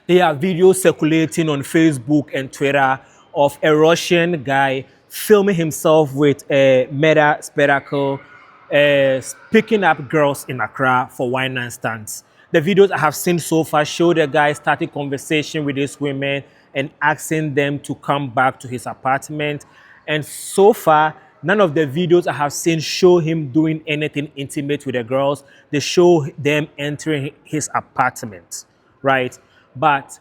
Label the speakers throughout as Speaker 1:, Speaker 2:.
Speaker 1: There are videos circulating on Facebook and Twitter of a Russian guy filming himself with a meta spectacle, picking up girls in Accra for wine night stands. The videos I have seen so far show the guy starting conversation with these women and asking them to come back to his apartment. And so far, none of the videos I have seen show him doing anything intimate with the girls. They show them entering his apartment, right? But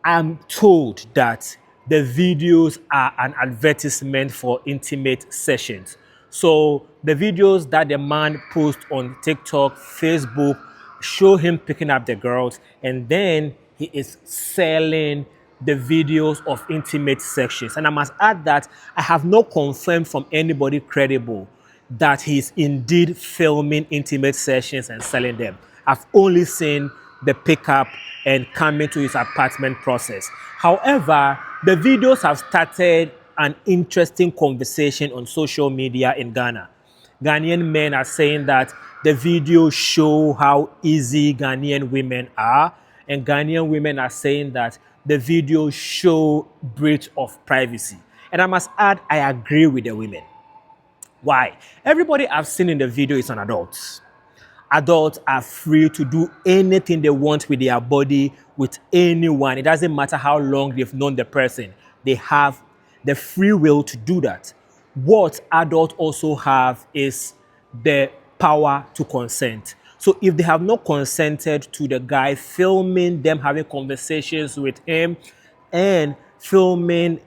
Speaker 1: I'm told that the videos are an advertisement for intimate sessions. So the videos that the man posts on TikTok, Facebook, show him picking up the girls, and then he is selling the videos of intimate sections. And I must add that I have not confirmed from anybody credible that he's indeed filming intimate sessions and selling them. I've only seen the pickup and coming to his apartment process. However, the videos have started an interesting conversation on social media in Ghana. Ghanaian men are saying that the videos show how easy Ghanaian women are, and Ghanaian women are saying that the videos show breach of privacy. And I must add, I agree with the women. Why? Everybody I've seen in the video is an adult. Adults are free to do anything they want with their body, with anyone. It doesn't matter how long they've known the person. They have the free will to do that. What adults also have is the power to consent. So if they have not consented to the guy filming them having conversations with him and filming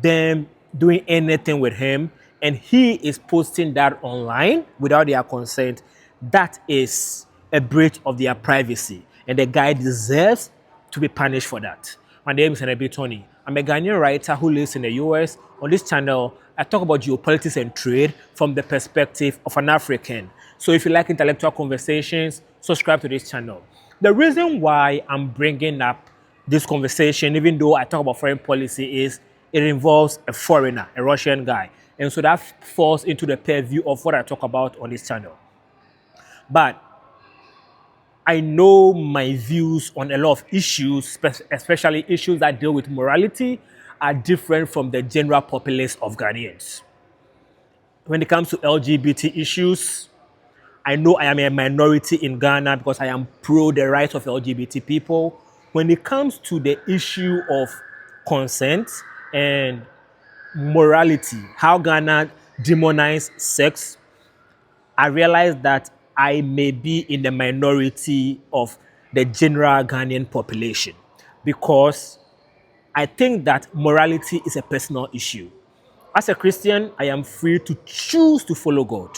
Speaker 1: them doing anything with him, and he is posting that online without their consent, that is a breach of their privacy. And the guy deserves to be punished for that. My name is Enebi Tony. I'm a Ghanaian writer who lives in the US. On this channel, I talk about geopolitics and trade from the perspective of an African. So if you like intellectual conversations, subscribe to this channel. The reason why I'm bringing up this conversation, even though I talk about foreign policy, is it involves a foreigner, a Russian guy. And so that falls into the purview of what I talk about on this channel. But I know my views on a lot of issues, especially issues that deal with morality, are different from the general populace of Ghanaians. When it comes to LGBT issues, I know I am a minority in Ghana because I am pro the rights of LGBT people. When it comes to the issue of consent and morality, how Ghana demonizes sex, I realize that I may be in the minority of the general Ghanaian population because I think that morality is a personal issue. As a Christian, I am free to choose to follow God.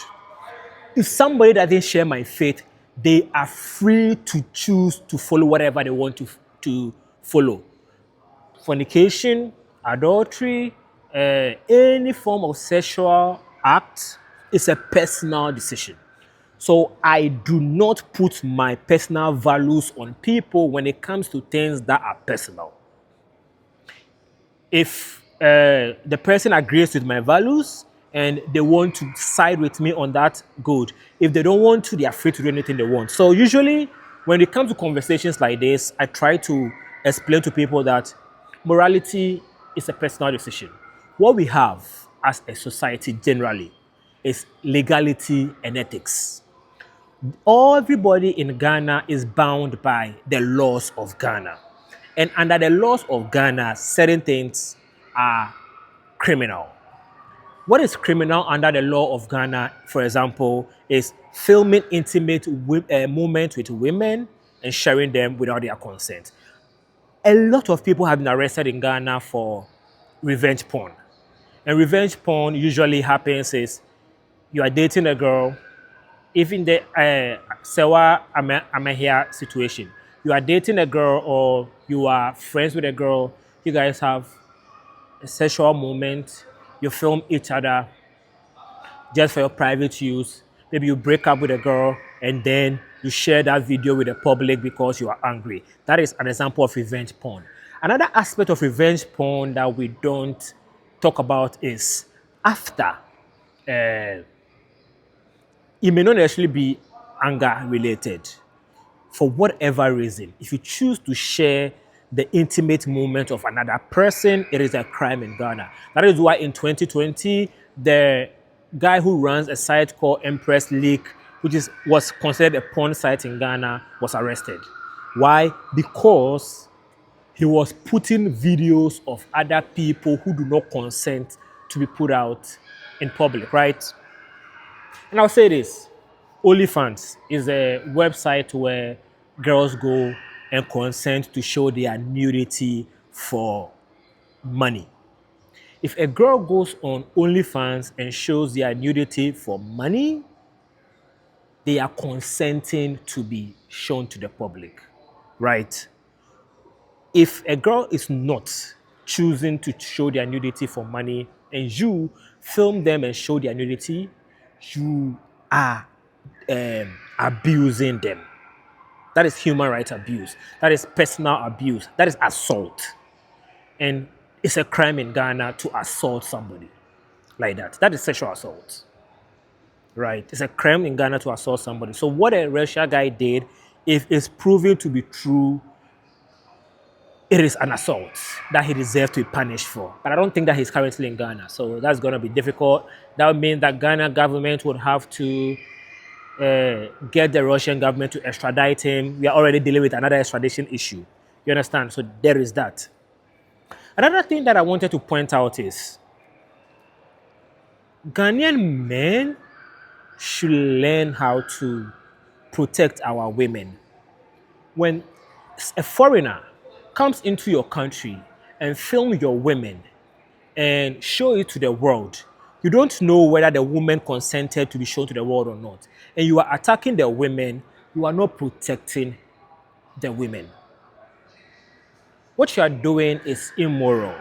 Speaker 1: If somebody doesn't share my faith, they are free to choose to follow whatever they want to follow. Fornication, adultery, any form of sexual act is a personal decision. So I do not put my personal values on people when it comes to things that are personal. If the person agrees with my values and they want to side with me on that, good. If they don't want to, they are free to do anything they want. So usually when it comes to conversations like this, I try to explain to people that morality is a personal decision. What we have as a society generally is legality and ethics. Everybody in Ghana is bound by the laws of Ghana. And under the laws of Ghana, certain things are criminal. What is criminal under the law of Ghana, for example, is filming intimate moments with women and sharing them without their consent. A lot of people have been arrested in Ghana for revenge porn. And revenge porn usually happens is you are dating a girl, even the Sewa Amahia situation. You are dating a girl or you are friends with a girl, you guys have a sexual moment, you film each other just for your private use. Maybe you break up with a girl and then you share that video with the public because you are angry. That is an example of revenge porn. Another aspect of revenge porn that we don't talk about is after. It may not necessarily be anger related. For whatever reason, if you choose to share the intimate moment of another person, it is a crime in Ghana. That is why in 2020, the guy who runs a site called Empress Leak, which was considered a porn site in Ghana, was arrested. Why? Because he was putting videos of other people who do not consent to be put out in public, right? And I'll say this, OnlyFans is a website where girls go and consent to show their nudity for money. If a girl goes on OnlyFans and shows their nudity for money, they are consenting to be shown to the public, right? If a girl is not choosing to show their nudity for money and you film them and show their nudity, you are abusing them. That is human rights abuse. That is personal abuse. That is assault. And it's a crime in Ghana to assault somebody like that. That is sexual assault. Right? It's a crime in Ghana to assault somebody. So what a Russia guy did, if it's proven to be true, it is an assault that he deserves to be punished for. But I don't think that he's currently in Ghana. So that's going to be difficult. That would mean that Ghana government would have to get the Russian government to extradite him. We are already dealing with another extradition issue. You understand? So there is that. Another thing that I wanted to point out is Ghanaian men should learn how to protect our women. When a foreigner comes into your country and film your women and show it to the world, you don't know whether the woman consented to be shown to the world or not. And you are attacking the women, you are not protecting the women. What you are doing is immoral.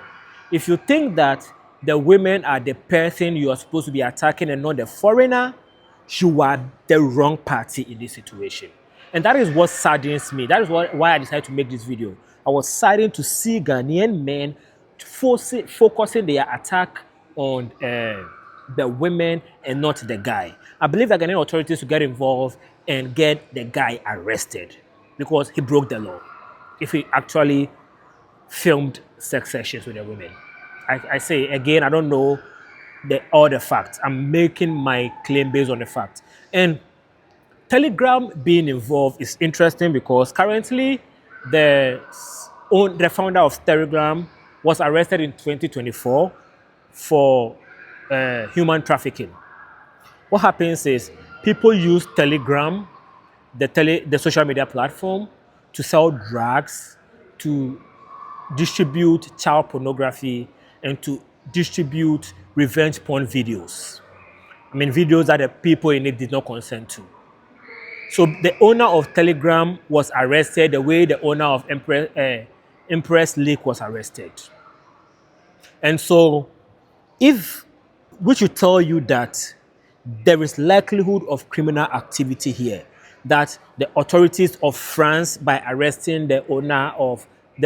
Speaker 1: If you think that the women are the person you are supposed to be attacking and not the foreigner, you are the wrong party in this situation. And that is what saddens me. That is why I decided to make this video. I was saddened to see Ghanaian men focusing their attack on the women and not the guy. I believe that Ghanaian authorities should get involved and get the guy arrested because he broke the law. If he actually filmed sex sessions with the women. I say again, I don't know all the facts. I'm making my claim based on the facts. And Telegram being involved is interesting because currently the founder of Telegram was arrested in 2024 for human trafficking. What happens is people use Telegram, the social media platform, to sell drugs, to distribute child pornography, and to distribute revenge porn videos. I mean, videos that the people in it did not consent to. So the owner of Telegram was arrested the way the owner of Empress Leak was arrested. And so if we should tell you that there is likelihood of criminal activity here, that the authorities of France, by arresting the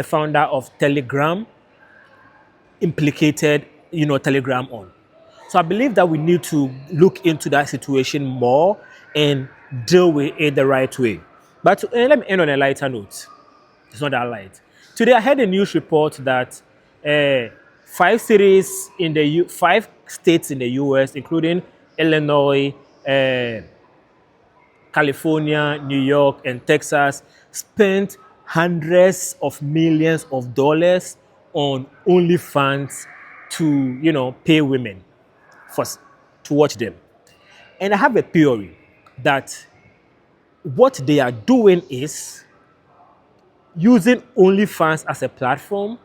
Speaker 1: founder of Telegram, implicated, Telegram on. So I believe that we need to look into that situation more and deal with it the right way. But let me end on a lighter note. It's not that light. Today I heard a news report that 5 states in the US, including Illinois, California, New York, and Texas, spent hundreds of millions of dollars on OnlyFans to, pay women to watch them. And I have a theory that what they are doing is using OnlyFans as a platform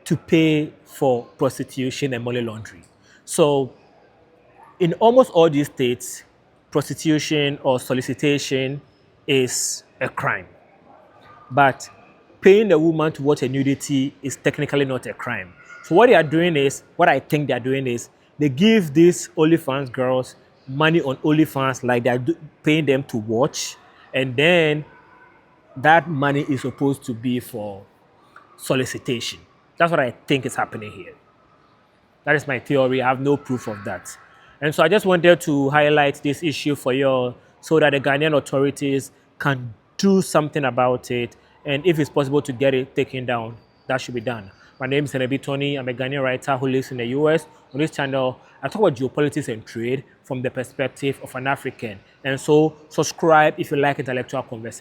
Speaker 1: to pay for prostitution and money laundering. So in almost all these states, prostitution or solicitation is a crime. But paying the woman to watch a nudity is technically not a crime. So what I think they are doing is they give these OnlyFans girls money on OnlyFans, like they're paying them to watch, and then that money is supposed to be for solicitation. That's what I think is happening here. That is my theory. I have no proof of that. And so I just wanted to highlight this issue for you so that the Ghanaian authorities can do something about it And if it's possible to get it taken down, that should be done. My name is Senebi Tony. I'm a Ghanaian writer who lives in the US. On this channel, I talk about geopolitics and trade from the perspective of an African. And so subscribe if you like intellectual conversation.